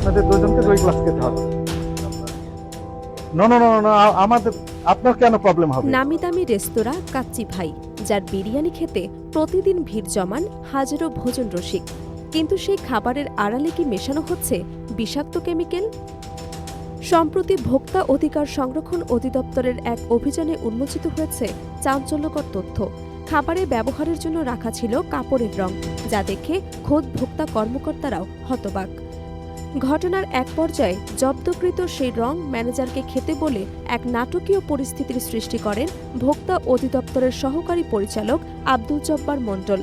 আপনাদের দুজনকে 2 গ্লাস খেতে হবে। না, আমাদের আপনার কেন প্রবলেম হবে? নামি দামি রেস্তোরাঁ কাচ্চি ভাই, যার বিরিয়ানি খেতে প্রতিদিন ভিড় জমান হাজারো ভোজন রসিক, কিন্তু সেই খাবারের আড়ালে কি মেশানো হচ্ছে বিষাক্ত কেমিক্যাল? সম্প্রতি ভোক্তা অধিকার সংরক্ষণ অধিদপ্তরের এক অভিযানে উন্মোচিত হয়েছে চাঞ্চল্যকর তথ্য। খাবারে ব্যবহারের জন্য রাখা ছিল কাপড়ের রং, যা দেখে খোদ ভোক্তা কর্মকর্তারাও হতবাক। ঘটনার এক পর্যায়ে জব্দকৃত সেই রং ম্যানেজারকে খেতে বলে এক নাটকীয় পরিস্থিতির সৃষ্টি করেন ভোক্তা অধিদপ্তরের সহকারী পরিচালক আব্দুল জব্বার মণ্ডল।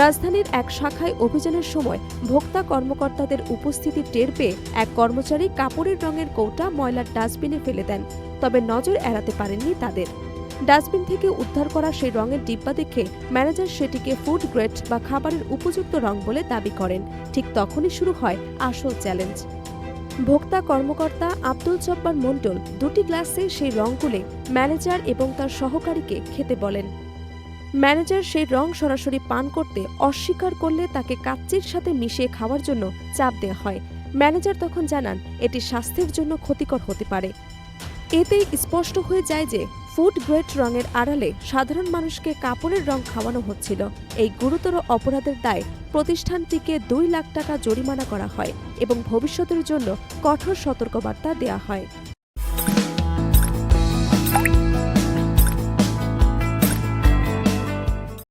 রাজধানীর এক শাখায় অভিযানের সময় ভোক্তা কর্মকর্তাদের উপস্থিতি টের পেয়ে এক কর্মচারী কাপড়ের রঙের কৌটা ময়লার ডাস্টবিনে ফেলে দেন, তবে নজর এড়াতে পারেননি তাদের। ডাস্টবিন থেকে উদ্ধার করা সেই রঙের ডিব্বা দেখে ম্যানেজার সেটিকে ফুড গ্রেড বা খাবারের উপযুক্ত রং বলে দাবি করেন। ঠিক তখনই শুরু হয় আসল চ্যালেঞ্জ। ভোক্তা কর্মকর্তা আব্দুল জব্বার মণ্ডল 2টি গ্লাসে সেই রং গুলে ম্যানেজার এবং তার সহকারীকে খেতে বলেন। ম্যানেজার সেই রং সরাসরি পান করতে অস্বীকার করলে তাকে কাচ্চির সাথে মিশিয়ে খাওয়ার জন্য চাপ দেওয়া হয়। ম্যানেজার তখন জানান এটি স্বাস্থ্যের জন্য ক্ষতিকর হতে পারে। এতেই স্পষ্ট হয়ে যায় যে ফুড গ্রেড রঙের আড়ালে সাধারণ মানুষকে কাপড়ের রং খাওয়ানো হচ্ছিল। এই গুরুতর অপরাধের দায়ে প্রতিষ্ঠানটিকে 2 লাখ টাকা জরিমানা করা হয় এবং ভবিষ্যতের জন্য কঠোর সতর্কবার্তা দেওয়া হয়।